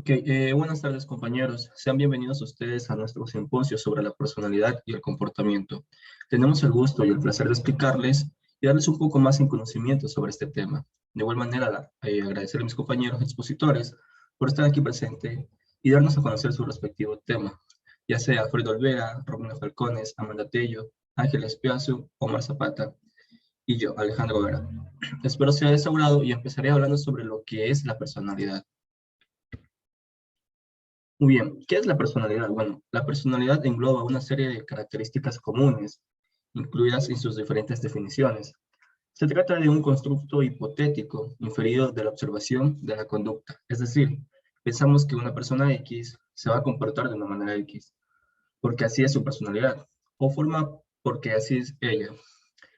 Ok, buenas tardes compañeros. Sean bienvenidos ustedes a nuestro simposio sobre la personalidad y el comportamiento. Tenemos el gusto y el placer de explicarles y darles un poco más en conocimiento sobre este tema. De igual manera, agradecer a mis compañeros expositores por estar aquí presente y darnos a conocer su respectivo tema, ya sea Alfredo Olvera, Romina Falcones, Amanda Tello, Ángel Espiazu, Omar Zapata y yo, Alejandro Vera. Espero sea de su agrado y empezaré hablando sobre lo que es la personalidad. Muy bien, ¿qué es la personalidad? Bueno, la personalidad engloba una serie de características comunes, incluidas en sus diferentes definiciones. Se trata de un constructo hipotético, inferido de la observación de la conducta. Es decir, pensamos que una persona X se va a comportar de una manera X, porque así es su personalidad, o forma porque así es ella.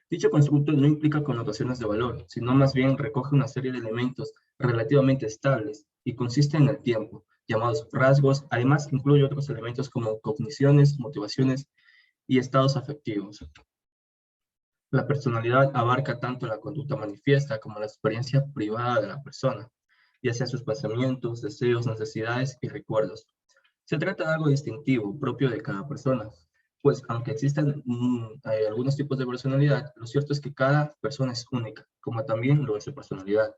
Dicho constructo no implica connotaciones de valor, sino más bien recoge una serie de elementos relativamente estables y consiste en el tiempo, llamados rasgos. Además, incluye otros elementos como cogniciones, motivaciones y estados afectivos. La personalidad abarca tanto la conducta manifiesta como la experiencia privada de la persona, ya sea sus pensamientos, deseos, necesidades y recuerdos. Se trata de algo distintivo, propio de cada persona, pues aunque existan algunos tipos de personalidad, lo cierto es que cada persona es única, como también lo es su personalidad.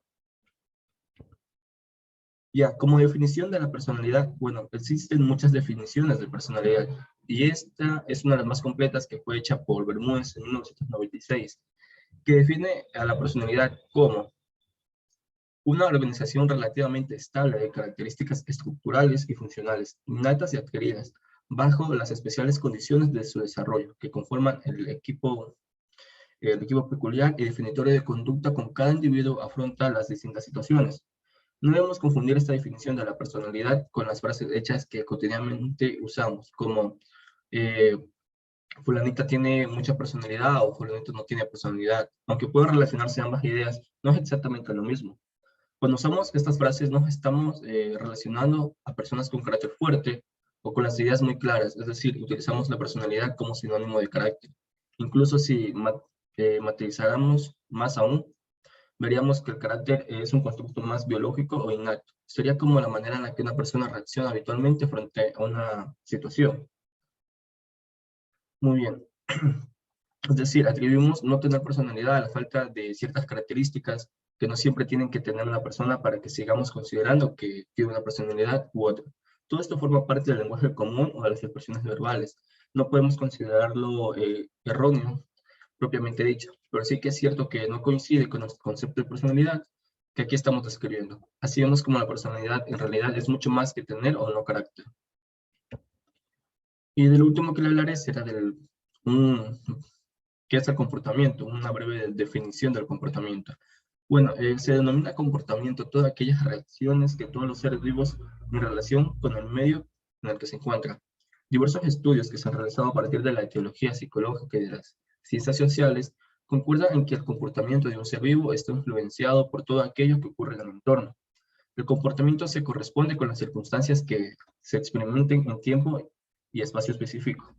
Ya, como definición de la personalidad, bueno, existen muchas definiciones de personalidad, y esta es una de las más completas que fue hecha por Bermúdez en 1996, que define a la personalidad como una organización relativamente estable de características estructurales y funcionales, innatas y adquiridas, bajo las especiales condiciones de su desarrollo, que conforman el equipo peculiar y definitorio de conducta con cada individuo afronta las distintas situaciones. No debemos confundir esta definición de la personalidad con las frases hechas que cotidianamente usamos, como eh, fulanita tiene mucha personalidad o fulanito no tiene personalidad. Aunque pueden relacionarse ambas ideas, no es exactamente lo mismo. Cuando usamos estas frases nos estamos relacionando a personas con carácter fuerte o con las ideas muy claras, es decir, utilizamos la personalidad como sinónimo de carácter. Incluso si materializáramos más aún, veríamos que el carácter es un constructo más biológico o innato. Sería como la manera en la que una persona reacciona habitualmente frente a una situación. Muy bien. Es decir, atribuimos no tener personalidad a la falta de ciertas características que no siempre tienen que tener una persona para que sigamos considerando que tiene una personalidad u otra. Todo esto forma parte del lenguaje común o de las expresiones verbales. No podemos considerarlo erróneo, propiamente dicho, pero sí que es cierto que no coincide con el concepto de personalidad que aquí estamos describiendo. Así vemos como la personalidad en realidad es mucho más que tener o no carácter. Y del último que le hablaré será del ¿qué es el comportamiento? Una breve definición del comportamiento. Bueno, se denomina comportamiento todas aquellas reacciones que todos los seres vivos en relación con el medio en el que se encuentran. Diversos estudios que se han realizado a partir de la etiología psicológica y de las ciencias sociales concuerdan en que el comportamiento de un ser vivo está influenciado por todo aquello que ocurre en el entorno. El comportamiento se corresponde con las circunstancias que se experimenten en tiempo y espacio específico.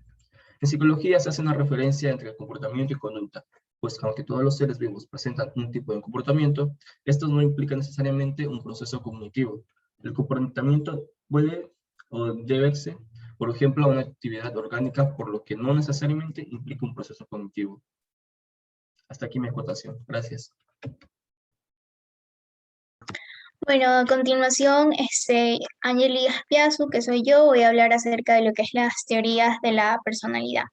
En psicología se hace una referencia entre comportamiento y conducta, pues aunque todos los seres vivos presentan un tipo de comportamiento, estos no implican necesariamente un proceso cognitivo. El comportamiento puede o deberse, por ejemplo, a una actividad orgánica, por lo que no necesariamente implica un proceso cognitivo. Hasta aquí mi acotación. Gracias. Bueno, a continuación, Angeli Aspiazu, que soy yo, voy a hablar acerca de lo que es las teorías de la personalidad.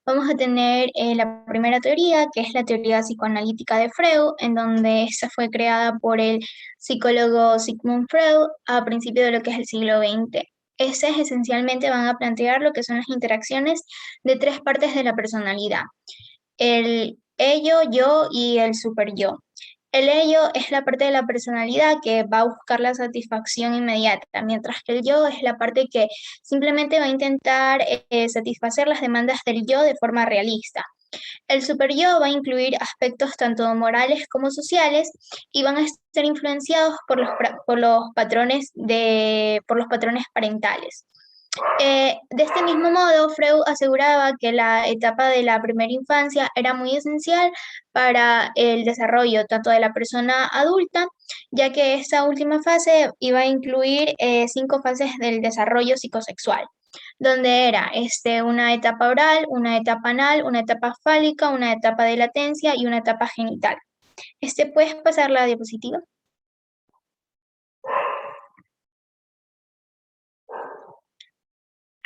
Vamos a tener la primera teoría, que es la teoría psicoanalítica de Freud, en donde esta fue creada por el psicólogo Sigmund Freud a principios de lo que es el siglo XX. Estas esencialmente van a plantear lo que son las interacciones de tres partes de la personalidad: el ello, yo y el superyo. El ello es la parte de la personalidad que va a buscar la satisfacción inmediata, mientras que el yo es la parte que simplemente va a intentar satisfacer las demandas del yo de forma realista. El superyo va a incluir aspectos tanto morales como sociales y van a estar influenciados por los patrones parentales. De este mismo modo, Freud aseguraba que la etapa de la primera infancia era muy esencial para el desarrollo tanto de la persona adulta, ya que esta última fase iba a incluir 5 fases del desarrollo psicosexual, donde era una etapa oral, una etapa anal, una etapa fálica, una etapa de latencia y una etapa genital. ¿Puedes pasar la diapositiva?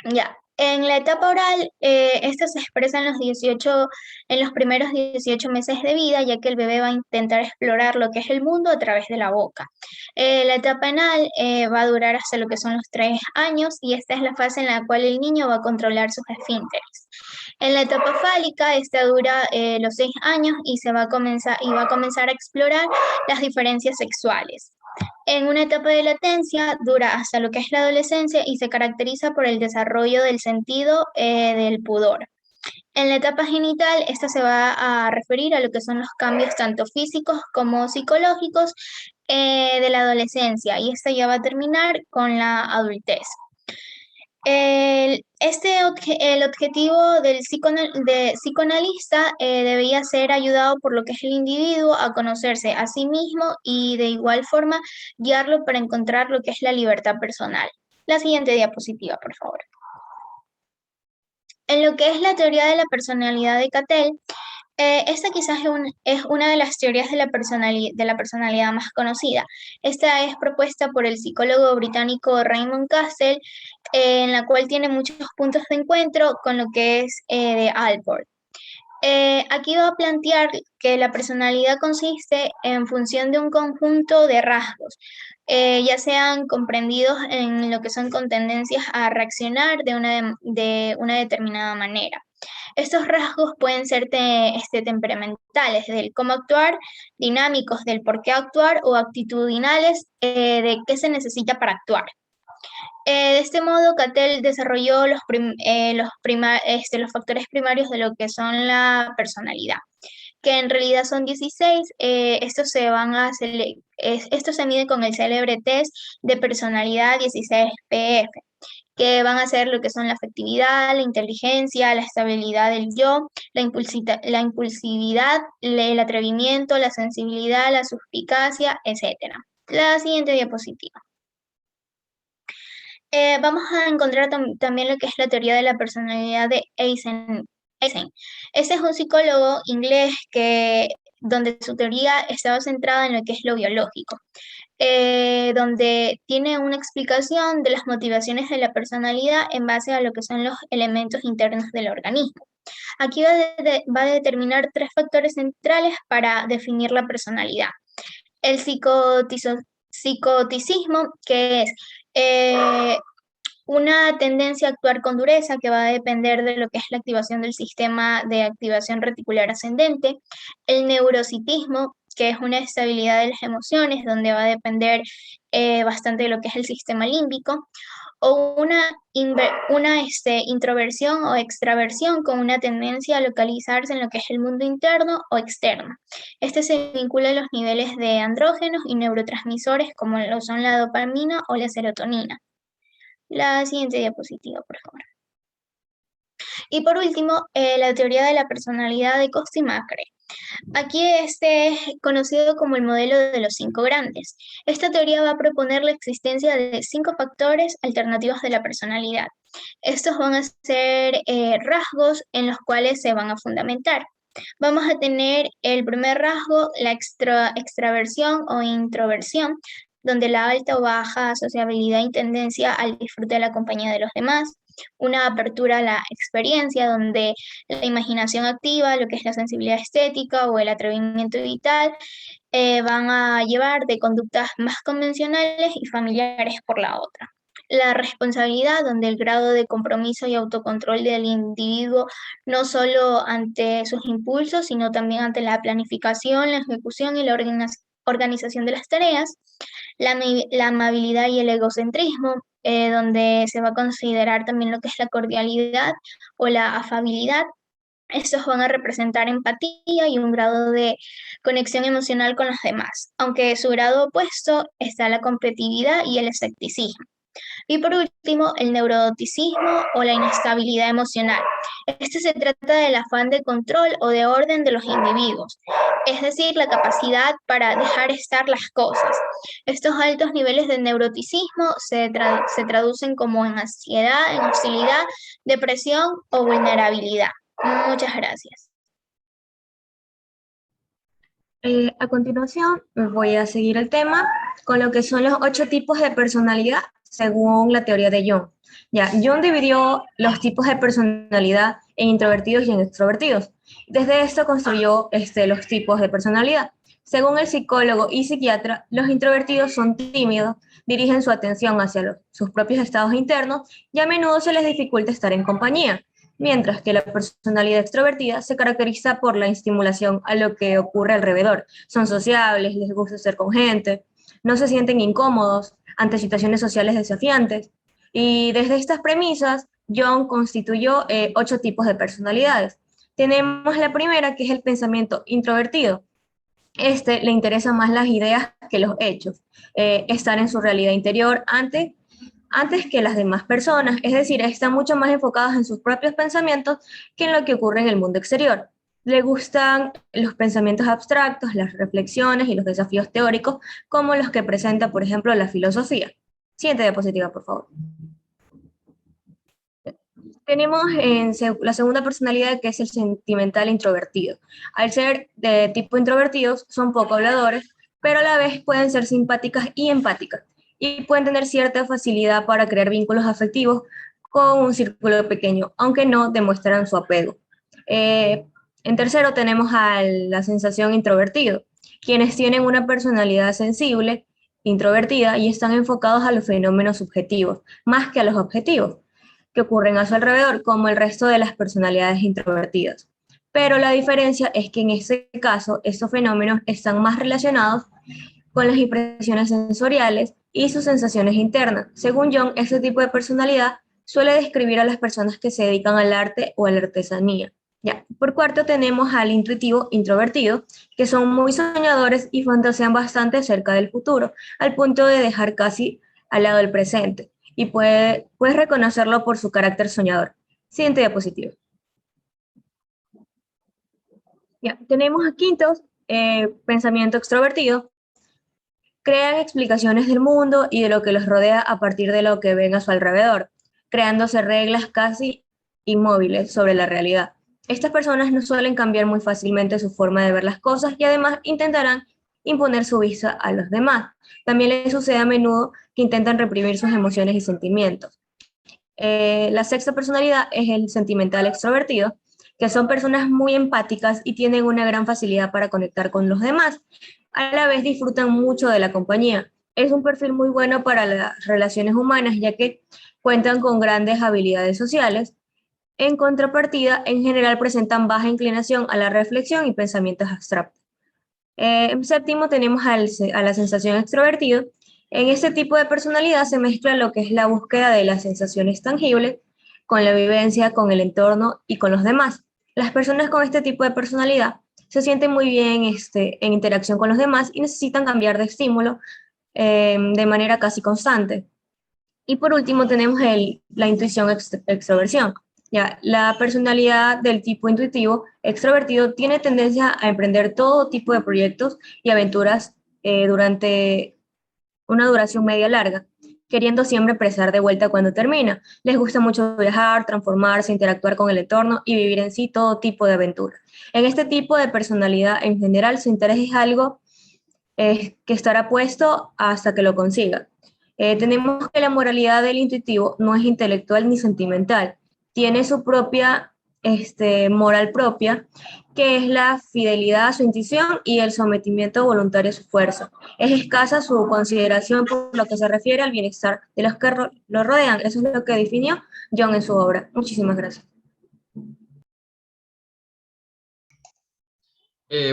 Ya, en la etapa oral, esta se expresa en los primeros 18 meses de vida, ya que el bebé va a intentar explorar lo que es el mundo a través de la boca. La etapa anal va a durar hasta lo que son los 3 años y esta es la fase en la cual el niño va a controlar sus esfínteres. En la etapa fálica, esta dura los 6 años y va a comenzar a explorar las diferencias sexuales. En una etapa de latencia dura hasta lo que es la adolescencia y se caracteriza por el desarrollo del sentido del pudor. En la etapa genital, esta se va a referir a lo que son los cambios tanto físicos como psicológicos de la adolescencia y esta ya va a terminar con la adultez. El objetivo del psicoanalista debía ser ayudado por lo que es el individuo a conocerse a sí mismo y de igual forma guiarlo para encontrar lo que es la libertad personal. La siguiente diapositiva, por favor. En lo que es la teoría de la personalidad de Cattell, esta quizás es una de las teorías de la personalidad más conocida. Esta es propuesta por el psicólogo británico Raymond Cassel, en la cual tiene muchos puntos de encuentro con lo que es de Alport. Aquí va a plantear que la personalidad consiste en función de un conjunto de rasgos, ya sean comprendidos en lo que son con tendencias a reaccionar de una determinada manera. Estos rasgos pueden ser temperamentales, del cómo actuar, dinámicos, del por qué actuar, o actitudinales, de qué se necesita para actuar. De este modo, Cattell desarrolló los factores primarios de lo que son la personalidad, que en realidad son 16. Estos se miden con el célebre test de personalidad 16PF, que van a ser lo que son la afectividad, la inteligencia, la estabilidad del yo, la impulsividad, el atrevimiento, la sensibilidad, la suspicacia, etc. La siguiente diapositiva. Vamos a encontrar también lo que es la teoría de la personalidad de Eysenck. Ese es un psicólogo inglés donde su teoría estaba centrada en lo que es lo biológico, donde tiene una explicación de las motivaciones de la personalidad en base a lo que son los elementos internos del organismo. Aquí va a determinar 3 factores centrales para definir la personalidad. El psicoticismo, que es una tendencia a actuar con dureza, que va a depender de lo que es la activación del sistema de activación reticular ascendente. El neurositismo, que es una estabilidad de las emociones, donde va a depender bastante de lo que es el sistema límbico. O una introversión o extraversión, con una tendencia a localizarse en lo que es el mundo interno o externo. Se vincula a los niveles de andrógenos y neurotransmisores como lo son la dopamina o la serotonina. La siguiente diapositiva, por favor. Y por último, la teoría de la personalidad de Costa-Macre. Aquí este es conocido como el modelo de los 5 grandes. Esta teoría va a proponer la existencia de 5 factores alternativos de la personalidad. Estos van a ser rasgos en los cuales se van a fundamentar. Vamos a tener el primer rasgo, la extraversión o introversión, donde la alta o baja sociabilidad y tendencia al disfrute de la compañía de los demás. Una apertura a la experiencia, donde la imaginación activa, lo que es la sensibilidad estética o el atrevimiento vital, van a llevar de conductas más convencionales y familiares por la otra. La responsabilidad, donde el grado de compromiso y autocontrol del individuo, no solo ante sus impulsos, sino también ante la planificación, la ejecución y la organización de las tareas. La amabilidad y el egocentrismo, donde se va a considerar también lo que es la cordialidad o la afabilidad. Estos van a representar empatía y un grado de conexión emocional con los demás, aunque su grado opuesto está la competitividad y el escepticismo. Y por último, el neuroticismo o la inestabilidad emocional. Este se trata del afán de control o de orden de los individuos, es decir, la capacidad para dejar estar las cosas. Estos altos niveles de neuroticismo se traducen como en ansiedad, en hostilidad, depresión o vulnerabilidad. Muchas gracias. A continuación, voy a seguir el tema con lo que son los 8 tipos de personalidad según la teoría de Jung. Ya, Jung dividió los tipos de personalidad en introvertidos y en extrovertidos. Desde esto construyó los tipos de personalidad. Según el psicólogo y psiquiatra, los introvertidos son tímidos, dirigen su atención hacia sus propios estados internos y a menudo se les dificulta estar en compañía, mientras que la personalidad extrovertida se caracteriza por la estimulación a lo que ocurre alrededor. Son sociables, les gusta estar con gente, no se sienten incómodos ante situaciones sociales desafiantes. Y desde estas premisas, Jung constituyó 8 tipos de personalidades. Tenemos la primera, que es el pensamiento introvertido. Le interesa más las ideas que los hechos, estar en su realidad interior antes que las demás personas, es decir, están mucho más enfocados en sus propios pensamientos que en lo que ocurre en el mundo exterior. Le gustan los pensamientos abstractos, las reflexiones y los desafíos teóricos, como los que presenta, por ejemplo, la filosofía. Siguiente diapositiva, por favor. Tenemos la segunda personalidad, que es el sentimental introvertido. Al ser de tipo introvertidos, son poco habladores, pero a la vez pueden ser simpáticas y empáticas, y pueden tener cierta facilidad para crear vínculos afectivos con un círculo pequeño, aunque no demuestran su apego. En tercero tenemos a la sensación introvertido, quienes tienen una personalidad sensible, introvertida, y están enfocados a los fenómenos subjetivos, más que a los objetivos que ocurren a su alrededor, como el resto de las personalidades introvertidas. Pero la diferencia es que en este caso, estos fenómenos están más relacionados con las impresiones sensoriales y sus sensaciones internas. Según Jung, este tipo de personalidad suele describir a las personas que se dedican al arte o a la artesanía. Ya. Por cuarto tenemos al intuitivo introvertido, que son muy soñadores y fantasean bastante acerca del futuro, al punto de dejar casi al lado el presente, y puedes reconocerlo por su carácter soñador. Siguiente diapositiva. Ya. Tenemos a quintos, pensamiento extrovertido. Crean explicaciones del mundo y de lo que los rodea a partir de lo que ven a su alrededor, creándose reglas casi inmóviles sobre la realidad. Estas personas no suelen cambiar muy fácilmente su forma de ver las cosas y además intentarán imponer su vista a los demás. También les sucede a menudo que intentan reprimir sus emociones y sentimientos. La sexta personalidad es el sentimental extrovertido, que son personas muy empáticas y tienen una gran facilidad para conectar con los demás. A la vez disfrutan mucho de la compañía. Es un perfil muy bueno para las relaciones humanas, ya que cuentan con grandes habilidades sociales. En contrapartida, en general presentan baja inclinación a la reflexión y pensamientos abstractos. En séptimo tenemos a la sensación extrovertido. En este tipo de personalidad se mezcla lo que es la búsqueda de las sensaciones tangibles con la vivencia, con el entorno y con los demás. Las personas con este tipo de personalidad se sienten muy bien en interacción con los demás y necesitan cambiar de estímulo de manera casi constante. Y por último tenemos la intuición extroversión. Ya, la personalidad del tipo intuitivo extrovertido tiene tendencia a emprender todo tipo de proyectos y aventuras durante una duración media larga, queriendo siempre empezar de vuelta cuando termina. Les gusta mucho viajar, transformarse, interactuar con el entorno y vivir en sí todo tipo de aventuras. En este tipo de personalidad, en general, su interés es algo que estará puesto hasta que lo consiga. Tenemos que la moralidad del intuitivo no es intelectual ni sentimental, tiene su propia moral propia, que es la fidelidad a su intuición y el sometimiento voluntario a su fuerza. Es escasa su consideración por lo que se refiere al bienestar de los que lo rodean. Eso es lo que definió Jung en su obra. Muchísimas gracias.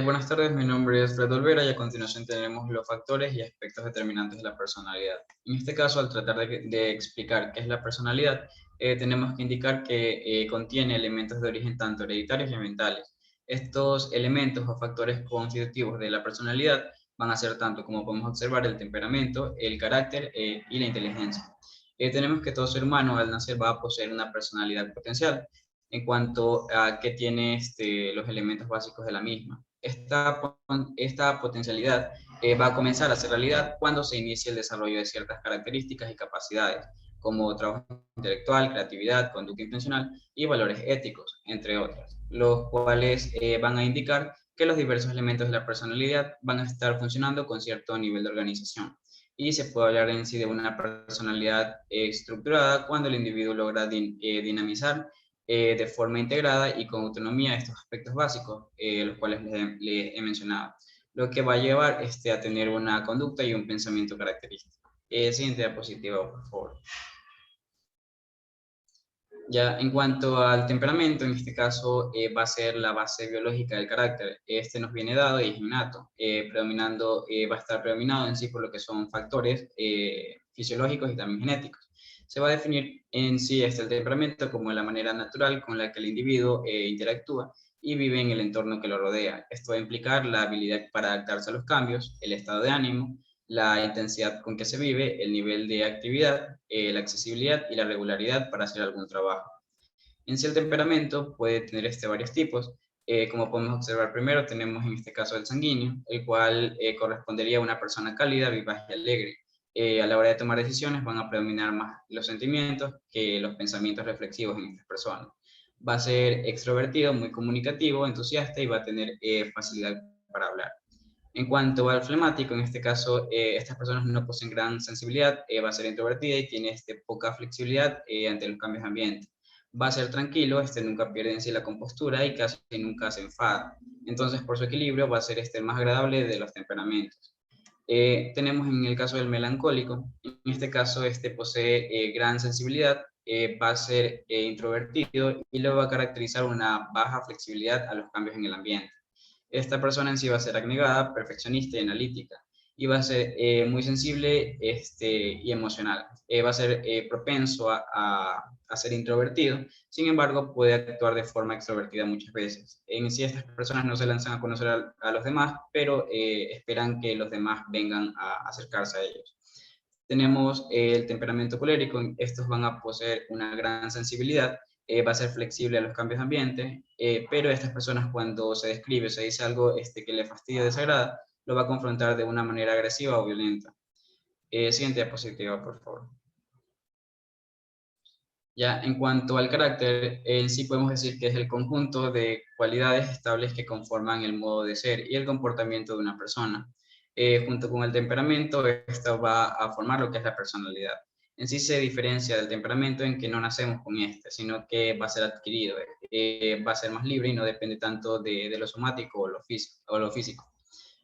Buenas tardes, mi nombre es Fred Olvera y a continuación tenemos los factores y aspectos determinantes de la personalidad. En este caso, al tratar de explicar qué es la personalidad, tenemos que indicar que contiene elementos de origen tanto hereditarios y mentales. Estos elementos o factores constitutivos de la personalidad van a ser tanto, como podemos observar, el temperamento, el carácter y la inteligencia. tenemos que todo ser humano al nacer va a poseer una personalidad potencial en cuanto a que tiene los elementos básicos de la misma. Esta potencialidad va a comenzar a ser realidad cuando se inicie el desarrollo de ciertas características y capacidades, como trabajo intelectual, creatividad, conducta intencional y valores éticos, entre otras, los cuales van a indicar que los diversos elementos de la personalidad van a estar funcionando con cierto nivel de organización. Y se puede hablar en sí de una personalidad estructurada cuando el individuo logra dinamizar de forma integrada y con autonomía estos aspectos básicos, los cuales les he mencionado, lo que va a llevar a tener una conducta y un pensamiento característico. Siguiente diapositiva, por favor. Ya en cuanto al temperamento, en este caso va a ser la base biológica del carácter. Este nos viene dado y es innato, va a estar predominado en sí por lo que son factores fisiológicos y también genéticos. Se va a definir en sí el temperamento como la manera natural con la que el individuo interactúa y vive en el entorno que lo rodea. Esto va a implicar la habilidad para adaptarse a los cambios, el estado de ánimo, la intensidad con que se vive, el nivel de actividad, la accesibilidad y la regularidad para hacer algún trabajo. En sí el temperamento puede tener varios tipos. Como podemos observar primero, tenemos en este caso el sanguíneo, el cual correspondería a una persona cálida, vivaz y alegre. A la hora de tomar decisiones van a predominar más los sentimientos que los pensamientos reflexivos en estas personas. Va a ser extrovertido, muy comunicativo, entusiasta y va a tener facilidad para hablar. En cuanto al flemático, en este caso, estas personas no poseen gran sensibilidad, va a ser introvertida y tiene poca flexibilidad ante los cambios de ambiente. Va a ser tranquilo, nunca pierde en sí la compostura y casi nunca se enfada. Entonces, por su equilibrio, va a ser el más agradable de los temperamentos. Tenemos en el caso del melancólico, en este caso, posee gran sensibilidad, va a ser introvertido y lo va a caracterizar una baja flexibilidad a los cambios en el ambiente. Esta persona en sí va a ser abnegada, perfeccionista y analítica, y va a ser muy sensible y emocional. Va a ser propenso a ser introvertido, sin embargo puede actuar de forma extrovertida muchas veces. En sí estas personas no se lanzan a conocer a los demás, pero esperan que los demás vengan a acercarse a ellos. Tenemos el temperamento colérico, estos van a poseer una gran sensibilidad, va a ser flexible a los cambios de ambiente, pero estas personas cuando se describe, se dice algo que le fastidia o desagrada, lo va a confrontar de una manera agresiva o violenta. Siguiente diapositiva, por favor. Ya, en cuanto al carácter, en sí podemos decir que es el conjunto de cualidades estables que conforman el modo de ser y el comportamiento de una persona. Junto con el temperamento, esto va a formar lo que es la personalidad. En sí se diferencia del temperamento en que no nacemos con sino que va a ser adquirido, va a ser más libre y no depende tanto de lo somático o lo físico.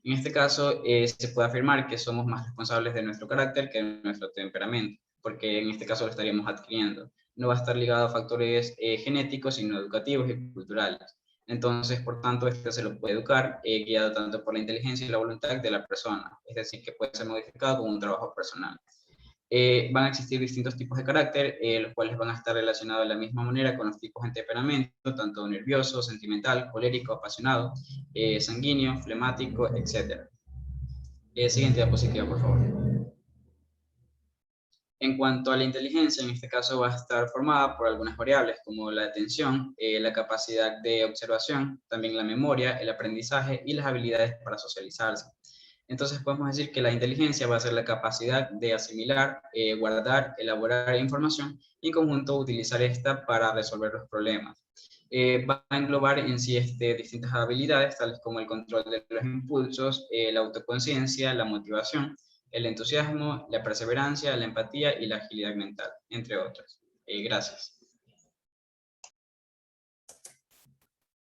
En este caso, se puede afirmar que somos más responsables de nuestro carácter que de nuestro temperamento, porque en este caso lo estaríamos adquiriendo. No va a estar ligado a factores genéticos, sino educativos y culturales. Entonces, por tanto, esto se lo puede educar, guiado tanto por la inteligencia y la voluntad de la persona, es decir, que puede ser modificado con un trabajo personal. Van a existir distintos tipos de carácter, los cuales van a estar relacionados de la misma manera con los tipos de temperamento, tanto nervioso, sentimental, colérico, apasionado, sanguíneo, flemático, etc. Siguiente diapositiva, por favor. En cuanto a la inteligencia, en este caso va a estar formada por algunas variables como la atención, la capacidad de observación, también la memoria, el aprendizaje y las habilidades para socializarse. Entonces podemos decir que la inteligencia va a ser la capacidad de asimilar, guardar, elaborar información y en conjunto utilizar esta para resolver los problemas. Va a englobar en sí distintas habilidades, tales como el control de los impulsos, la autoconciencia, la motivación, el entusiasmo, la perseverancia, la empatía y la agilidad mental, entre otras. Gracias.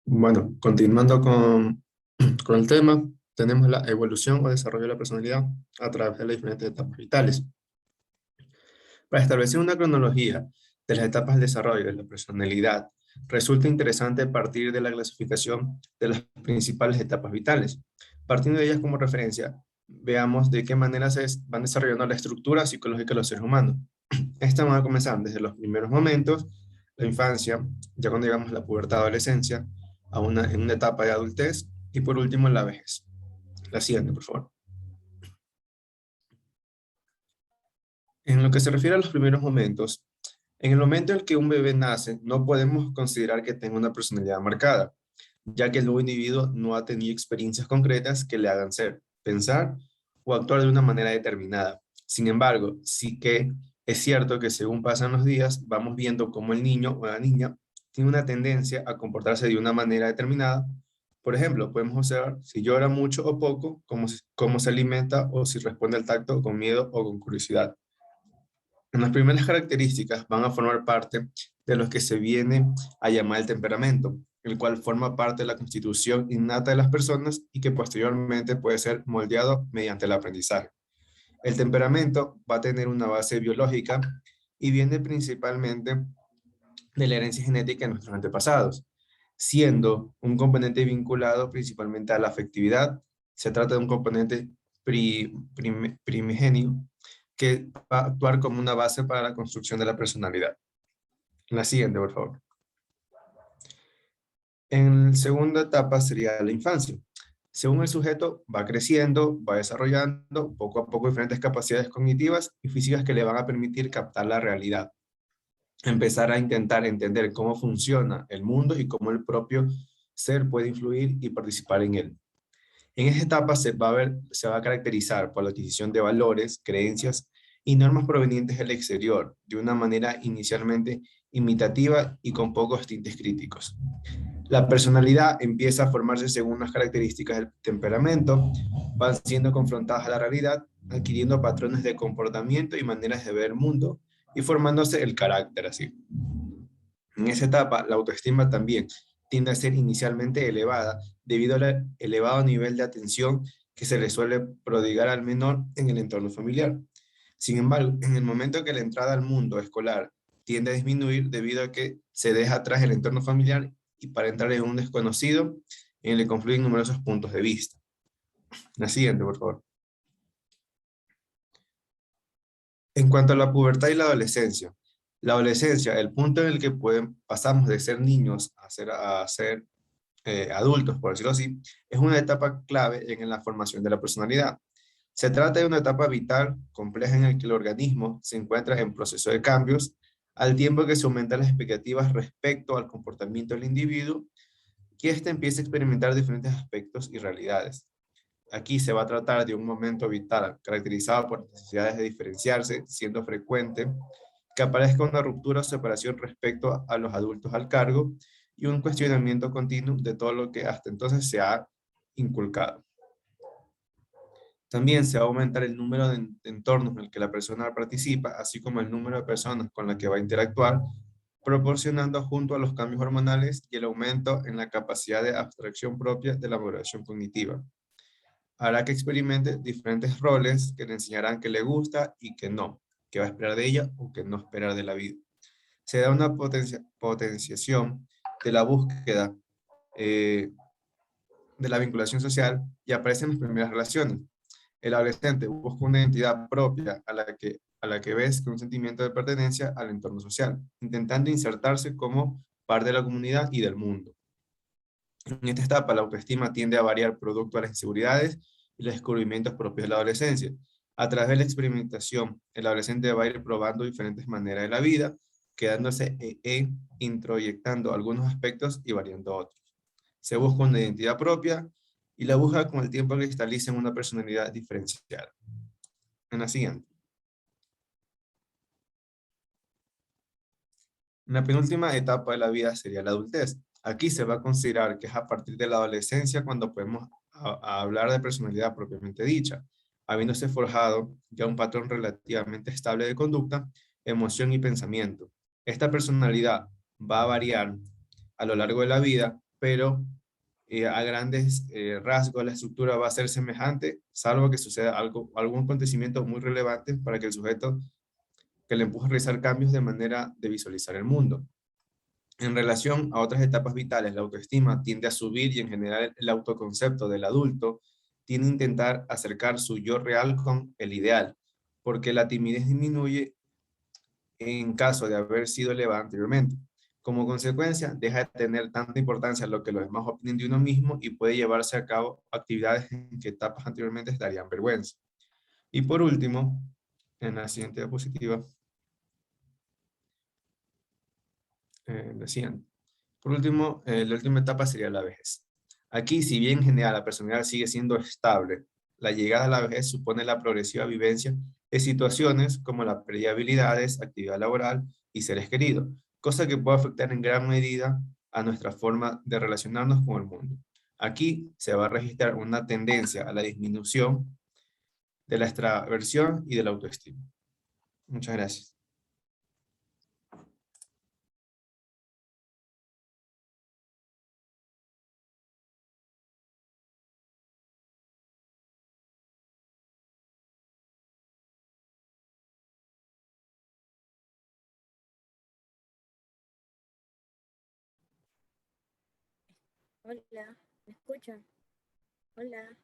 Bueno, continuando con el tema, tenemos la evolución o desarrollo de la personalidad a través de las diferentes etapas vitales. Para establecer una cronología de las etapas del desarrollo de la personalidad, resulta interesante partir de la clasificación de las principales etapas vitales. Partiendo de ellas como referencia, veamos de qué manera se van desarrollando la estructura psicológica de los seres humanos. Estas van a comenzar desde los primeros momentos, la infancia, ya cuando llegamos a la pubertad, adolescencia, en una etapa de adultez, y por último en la vejez. La siguiente, por favor. En lo que se refiere a los primeros momentos, en el momento en el que un bebé nace, no podemos considerar que tenga una personalidad marcada, ya que el nuevo individuo no ha tenido experiencias concretas que le hagan ser, pensar o actuar de una manera determinada. Sin embargo, sí que es cierto que según pasan los días, vamos viendo cómo el niño o la niña tiene una tendencia a comportarse de una manera determinada. Por ejemplo, podemos observar si llora mucho o poco, cómo se alimenta o si responde al tacto con miedo o con curiosidad. Las primeras características van a formar parte de lo que se viene a llamar el temperamento, el cual forma parte de la constitución innata de las personas y que posteriormente puede ser moldeado mediante el aprendizaje. El temperamento va a tener una base biológica y viene principalmente de la herencia genética de nuestros antepasados, siendo un componente vinculado principalmente a la afectividad. Se trata de un componente primigenio que va a actuar como una base para la construcción de la personalidad. La siguiente, por favor. En la segunda etapa sería la infancia. Según el sujeto va creciendo, va desarrollando poco a poco diferentes capacidades cognitivas y físicas que le van a permitir captar la realidad. Empezar a intentar entender cómo funciona el mundo y cómo el propio ser puede influir y participar en él. En esta etapa se va a caracterizar por la adquisición de valores, creencias y normas provenientes del exterior, de una manera inicialmente imitativa y con pocos tintes críticos. La personalidad empieza a formarse según las características del temperamento, van siendo confrontadas a la realidad, adquiriendo patrones de comportamiento y maneras de ver el mundo y formándose el carácter así. En esa etapa, la autoestima también tiende a ser inicialmente elevada debido al elevado nivel de atención que se le suele prodigar al menor en el entorno familiar. Sin embargo, en el momento que la entrada al mundo escolar tiende a disminuir debido a que se deja atrás el entorno familiar y para entrar en un desconocido en el que confluyen numerosos puntos de vista. La siguiente, por favor. En cuanto a la pubertad y la adolescencia, el punto en el que pasamos de ser niños a ser adultos, por decirlo así, es una etapa clave en la formación de la personalidad. Se trata de una etapa vital, compleja en la que el organismo se encuentra en proceso de cambios, al tiempo que se aumentan las expectativas respecto al comportamiento del individuo, que éste empieza a experimentar diferentes aspectos y realidades. Aquí se va a tratar de un momento vital caracterizado por necesidades de diferenciarse, siendo frecuente que aparezca una ruptura o separación respecto a los adultos al cargo y un cuestionamiento continuo de todo lo que hasta entonces se ha inculcado. También se va a aumentar el número de entornos en el que la persona participa, así como el número de personas con las que va a interactuar, proporcionando junto a los cambios hormonales y el aumento en la capacidad de abstracción propia de la moderación cognitiva. Hará que experimente diferentes roles que le enseñarán qué le gusta y qué no, qué va a esperar de ella o qué no esperar de la vida. Se da una potenciación de la búsqueda de la vinculación social y aparecen las primeras relaciones. El adolescente busca una identidad propia a la que ves con un sentimiento de pertenencia al entorno social, intentando insertarse como parte de la comunidad y del mundo. En esta etapa, la autoestima tiende a variar producto de las inseguridades y los descubrimientos propios de la adolescencia. A través de la experimentación, el adolescente va a ir probando diferentes maneras de la vida, quedándose introyectando algunos aspectos y variando otros. Se busca una identidad propia y la busca con el tiempo cristaliza en una personalidad diferenciada. En la siguiente. La penúltima etapa de la vida sería la adultez. Aquí se va a considerar que es a partir de la adolescencia cuando podemos hablar de personalidad propiamente dicha, habiéndose forjado ya un patrón relativamente estable de conducta, emoción y pensamiento. Esta personalidad va a variar a lo largo de la vida, pero a grandes rasgos la estructura va a ser semejante, salvo que suceda algún acontecimiento muy relevante para que el sujeto que le empuje a realizar cambios de manera de visualizar el mundo. En relación a otras etapas vitales, la autoestima tiende a subir y en general el autoconcepto del adulto tiende a intentar acercar su yo real con el ideal, porque la timidez disminuye en caso de haber sido elevada anteriormente. Como consecuencia, deja de tener tanta importancia lo que los demás opinen de uno mismo y puede llevarse a cabo actividades en que etapas anteriormente darían vergüenza. Y por último, en la siguiente diapositiva. La siguiente. Por último, la última etapa sería la vejez. Aquí, si bien en general la personalidad sigue siendo estable, la llegada a la vejez supone la progresiva vivencia de situaciones como la pérdida de habilidades, actividad laboral y seres queridos, cosa que puede afectar en gran medida a nuestra forma de relacionarnos con el mundo. Aquí se va a registrar una tendencia a la disminución de la extraversión y de la autoestima. Muchas gracias. Hola, ¿me escuchan? Hola.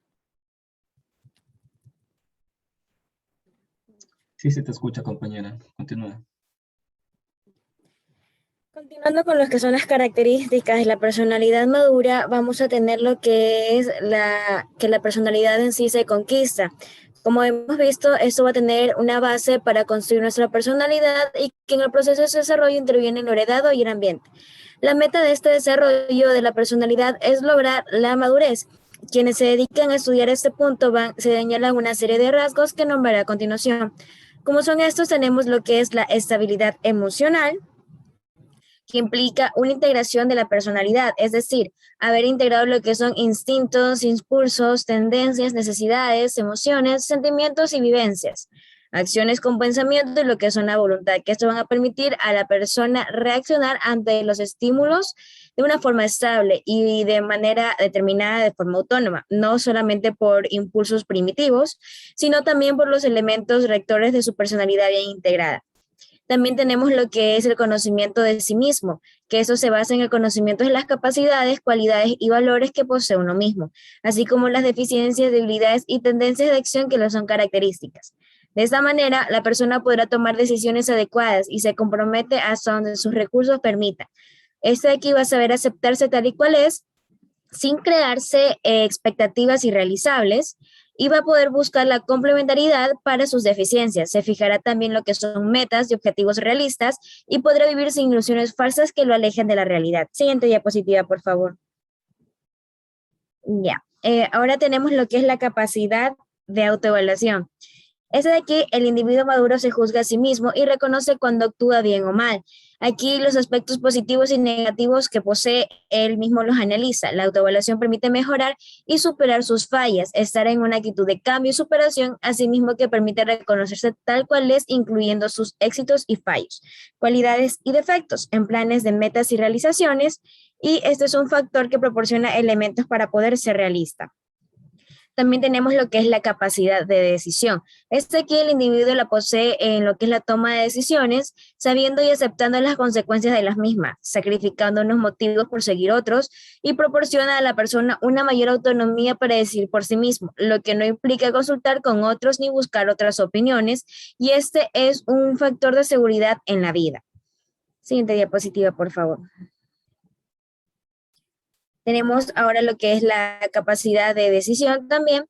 Sí, se te escucha, compañera. Continúa. Continuando con lo que son las características de la personalidad madura, vamos a tener lo que es que la personalidad en sí se conquista. Como hemos visto, esto va a tener una base para construir nuestra personalidad y que en el proceso de desarrollo interviene lo heredado y el ambiente. La meta de este desarrollo de la personalidad es lograr la madurez. Quienes se dedican a estudiar este punto se señalan una serie de rasgos que nombraré a continuación. Como son estos, tenemos lo que es la estabilidad emocional, que implica una integración de la personalidad, es decir, haber integrado lo que son instintos, impulsos, tendencias, necesidades, emociones, sentimientos y vivencias, acciones con pensamiento y lo que son la voluntad, que esto van a permitir a la persona reaccionar ante los estímulos de una forma estable y de manera determinada, de forma autónoma, no solamente por impulsos primitivos, sino también por los elementos rectores de su personalidad bien integrada. También tenemos lo que es el conocimiento de sí mismo, que eso se basa en el conocimiento de las capacidades, cualidades y valores que posee uno mismo, así como las deficiencias, debilidades y tendencias de acción que lo son características. De esta manera, la persona podrá tomar decisiones adecuadas y se compromete hasta donde sus recursos permitan. Este de aquí va a saber aceptarse tal y cual es, sin crearse expectativas irrealizables, y va a poder buscar la complementariedad para sus deficiencias. Se fijará también lo que son metas y objetivos realistas y podrá vivir sin ilusiones falsas que lo alejen de la realidad. Siguiente diapositiva, por favor. Ya. Ahora tenemos lo que es la capacidad de autoevaluación. Ese de aquí, el individuo maduro se juzga a sí mismo y reconoce cuando actúa bien o mal. Aquí los aspectos positivos y negativos que posee él mismo los analiza. La autoevaluación permite mejorar y superar sus fallas, estar en una actitud de cambio y superación, asimismo que permite reconocerse tal cual es, incluyendo sus éxitos y fallos, cualidades y defectos en planes de metas y realizaciones, y este es un factor que proporciona elementos para poder ser realista. También tenemos lo que es la capacidad de decisión. Aquí el individuo la posee en lo que es la toma de decisiones, sabiendo y aceptando las consecuencias de las mismas, sacrificando unos motivos por seguir otros, y proporciona a la persona una mayor autonomía para decidir por sí mismo, lo que no implica consultar con otros ni buscar otras opiniones, y este es un factor de seguridad en la vida. Siguiente diapositiva, por favor. Tenemos ahora lo que es la capacidad de decisión también,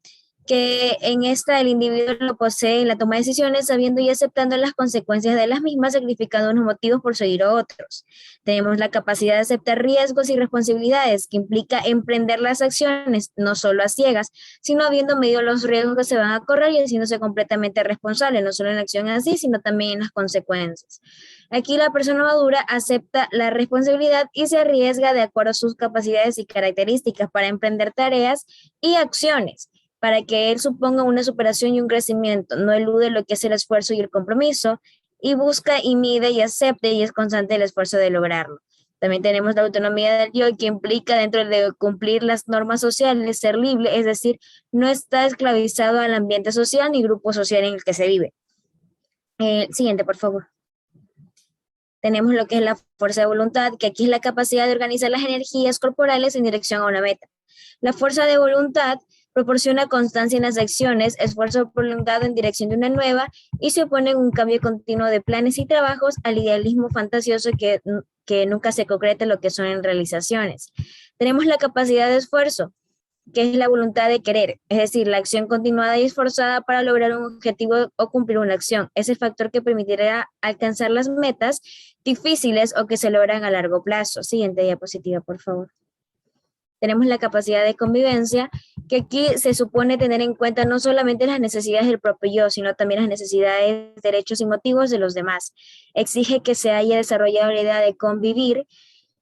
que en esta el individuo lo posee en la toma de decisiones, sabiendo y aceptando las consecuencias de las mismas, sacrificando unos motivos por seguir a otros. Tenemos la capacidad de aceptar riesgos y responsabilidades, que implica emprender las acciones, no solo a ciegas, sino habiendo medido los riesgos que se van a correr y haciéndose completamente responsable, no solo en la acción en sí, sino también en las consecuencias. Aquí la persona madura acepta la responsabilidad y se arriesga de acuerdo a sus capacidades y características para emprender tareas y acciones, para que él suponga una superación y un crecimiento. No elude lo que es el esfuerzo y el compromiso, y busca y mide y acepta y es constante el esfuerzo de lograrlo. También tenemos la autonomía del yo, que implica dentro de cumplir las normas sociales, ser libre, es decir, no está esclavizado al ambiente social ni grupo social en el que se vive. Siguiente, por favor. Tenemos lo que es la fuerza de voluntad, que aquí es la capacidad de organizar las energías corporales en dirección a una meta. La fuerza de voluntad proporciona constancia en las acciones, esfuerzo prolongado en dirección de una nueva, y se opone a un cambio continuo de planes y trabajos, al idealismo fantasioso que nunca se concreta lo que son en realizaciones. Tenemos la capacidad de esfuerzo, que es la voluntad de querer, es decir, la acción continuada y esforzada para lograr un objetivo o cumplir una acción. Es el factor que permitirá alcanzar las metas difíciles o que se logran a largo plazo. Siguiente diapositiva, por favor. Tenemos la capacidad de convivencia, que aquí se supone tener en cuenta no solamente las necesidades del propio yo, sino también las necesidades, derechos y motivos de los demás. Exige que se haya desarrollado la idea de convivir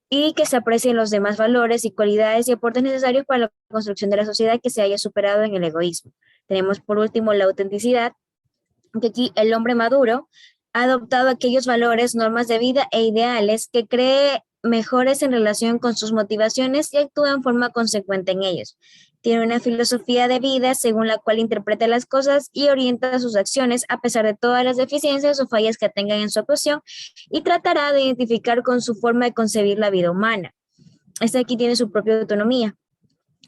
y que se aprecien los demás valores y cualidades y aportes necesarios para la construcción de la sociedad, que se haya superado en el egoísmo. Tenemos por último la autenticidad, que aquí el hombre maduro ha adoptado aquellos valores, normas de vida e ideales que cree mejores en relación con sus motivaciones y actúa en forma consecuente en ellos. Tiene una filosofía de vida según la cual interpreta las cosas y orienta sus acciones a pesar de todas las deficiencias o fallas que tengan en su actuación, y tratará de identificar con su forma de concebir la vida humana. Este aquí tiene su propia autonomía.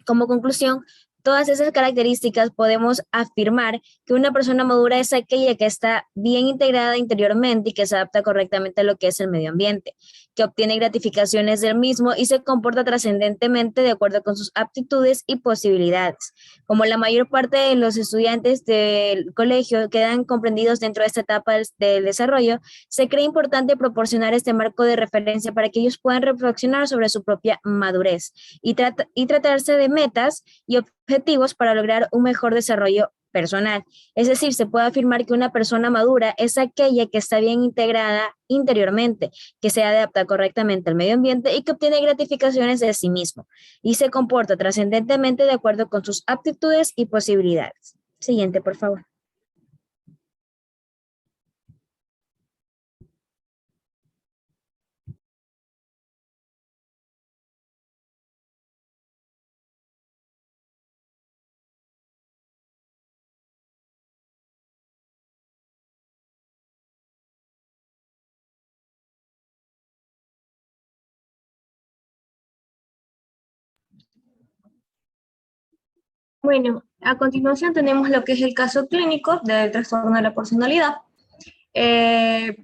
Como conclusión, todas esas características podemos afirmar que una persona madura es aquella que está bien integrada interiormente y que se adapta correctamente a lo que es el medio ambiente, que obtiene gratificaciones del mismo y se comporta trascendentemente de acuerdo con sus aptitudes y posibilidades. Como la mayor parte de los estudiantes del colegio quedan comprendidos dentro de esta etapa del desarrollo, se cree importante proporcionar este marco de referencia para que ellos puedan reflexionar sobre su propia madurez y tratarse de metas y objetivos para lograr un mejor desarrollo personal. Es decir, se puede afirmar que una persona madura es aquella que está bien integrada interiormente, que se adapta correctamente al medio ambiente y que obtiene gratificaciones de sí mismo y se comporta trascendentemente de acuerdo con sus aptitudes y posibilidades. Siguiente, por favor. Bueno, a continuación tenemos lo que es el caso clínico del trastorno de la personalidad.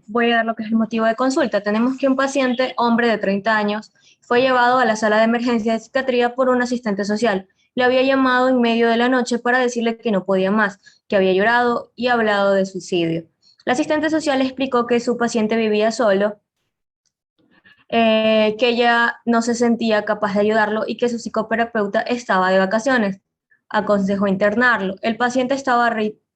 Voy a dar lo que es el motivo de consulta. Tenemos que un paciente, hombre de 30 años, fue llevado a la sala de emergencia de psiquiatría por un asistente social. Le había llamado en medio de la noche para decirle que no podía más, que había llorado y hablado de suicidio. La asistente social le explicó que su paciente vivía solo, que ella no se sentía capaz de ayudarlo y que su psicoterapeuta estaba de vacaciones. Aconsejó internarlo. El paciente estaba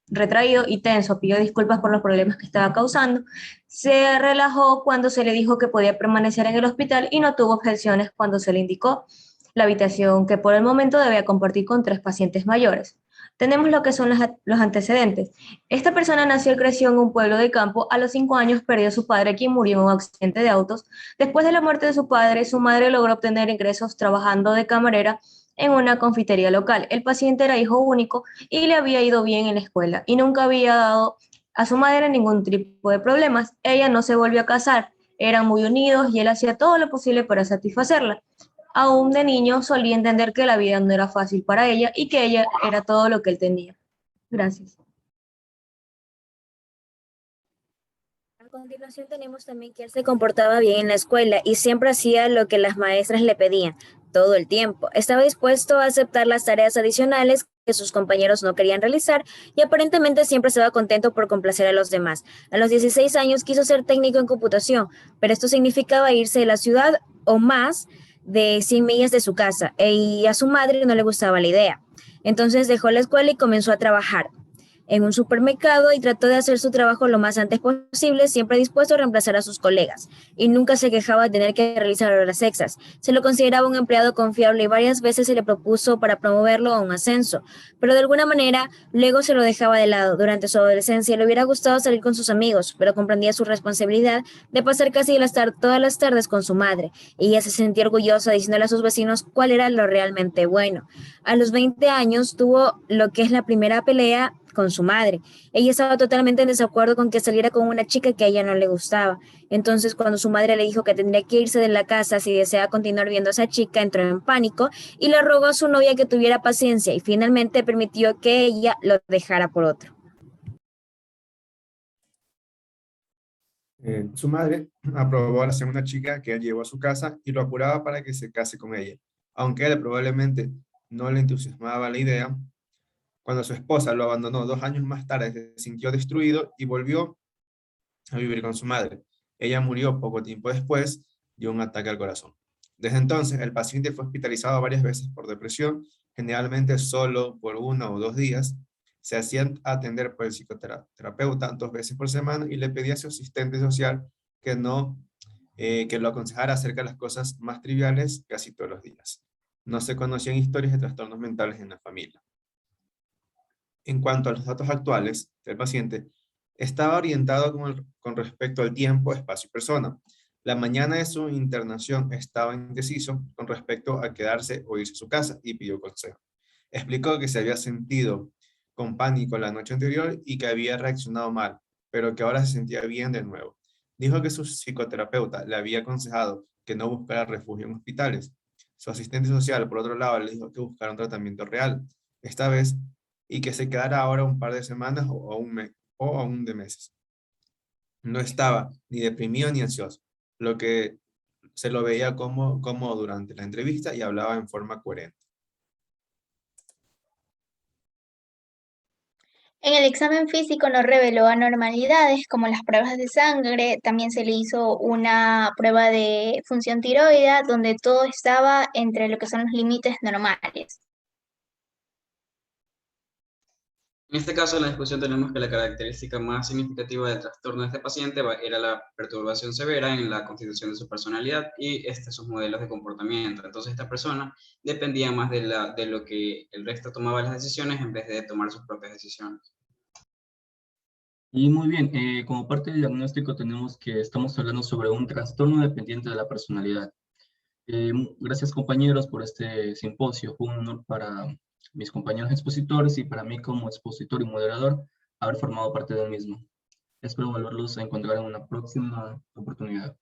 retraído y tenso, pidió disculpas por los problemas que estaba causando. Se relajó cuando se le dijo que podía permanecer en el hospital y no tuvo objeciones cuando se le indicó la habitación que por el momento debía compartir con 3 pacientes mayores. Tenemos lo que son los antecedentes. Esta persona nació y creció en un pueblo de campo. A los 5 años perdió a su padre, quien murió en un accidente de autos. Después de la muerte de su padre, su madre logró obtener ingresos trabajando de camarera en una confitería local. El paciente era hijo único y le había ido bien en la escuela y nunca había dado a su madre ningún tipo de problemas. Ella no se volvió a casar, eran muy unidos y él hacía todo lo posible para satisfacerla. Aún de niño solía entender que la vida no era fácil para ella y que ella era todo lo que él tenía. Gracias. A continuación tenemos también que él se comportaba bien en la escuela y siempre hacía lo que las maestras le pedían, todo el tiempo. Estaba dispuesto a aceptar las tareas adicionales que sus compañeros no querían realizar y aparentemente siempre estaba contento por complacer a los demás. A los 16 años quiso ser técnico en computación, pero esto significaba irse de la ciudad o más de 100 millas de su casa, y a su madre no le gustaba la idea. Entonces dejó la escuela y comenzó a trabajar en un supermercado y trató de hacer su trabajo lo más antes posible, siempre dispuesto a reemplazar a sus colegas, y nunca se quejaba de tener que realizar horas extras. Se lo consideraba un empleado confiable y varias veces se le propuso para promoverlo a un ascenso, pero de alguna manera luego se lo dejaba de lado. Durante su adolescencia le hubiera gustado salir con sus amigos, pero comprendía su responsabilidad de pasar casi todas las tardes con su madre, y ella se sentía orgullosa diciéndole a sus vecinos cuál era lo realmente bueno. A los 20 años tuvo lo que es la primera pelea con su madre. Ella estaba totalmente en desacuerdo con que saliera con una chica que a ella no le gustaba. Entonces, cuando su madre le dijo que tendría que irse de la casa si deseaba continuar viendo a esa chica, entró en pánico y le rogó a su novia que tuviera paciencia y finalmente permitió que ella lo dejara por otro. Su madre aprobó a la segunda chica que él llevó a su casa y lo apuraba para que se case con ella, aunque él probablemente no le entusiasmaba la idea. Cuando su esposa lo abandonó 2 años más tarde, se sintió destruido y volvió a vivir con su madre. Ella murió poco tiempo después de un ataque al corazón. Desde entonces, el paciente fue hospitalizado varias veces por depresión, generalmente solo por 1 o 2 días. Se hacía atender por el psicoterapeuta 2 veces por semana y le pedía a su asistente social que lo aconsejara acerca de las cosas más triviales casi todos los días. No se conocían historias de trastornos mentales en la familia. En cuanto a los datos actuales del paciente, estaba orientado con respecto al tiempo, espacio y persona. La mañana de su internación estaba indeciso con respecto a quedarse o irse a su casa y pidió consejo. Explicó que se había sentido con pánico la noche anterior y que había reaccionado mal, pero que ahora se sentía bien de nuevo. Dijo que su psicoterapeuta le había aconsejado que no buscara refugio en hospitales. Su asistente social, por otro lado, le dijo que buscara un tratamiento real, esta vez, y que se quedara ahora un par de semanas o aún de meses. No estaba ni deprimido ni ansioso, lo que se lo veía cómodo durante la entrevista y hablaba en forma coherente. En el examen físico no reveló anormalidades como las pruebas de sangre, también se le hizo una prueba de función tiroidea donde todo estaba entre lo que son los límites normales. En este caso, en la discusión tenemos que la característica más significativa del trastorno de este paciente era la perturbación severa en la constitución de su personalidad y sus modelos de comportamiento. Entonces, esta persona dependía más de lo que el resto tomaba las decisiones en vez de tomar sus propias decisiones. Y muy bien, como parte del diagnóstico tenemos que estamos hablando sobre un trastorno dependiente de la personalidad. Gracias compañeros por este simposio, fue un honor para mis compañeros expositores y para mí como expositor y moderador haber formado parte del mismo. Espero volverlos a encontrar en una próxima oportunidad.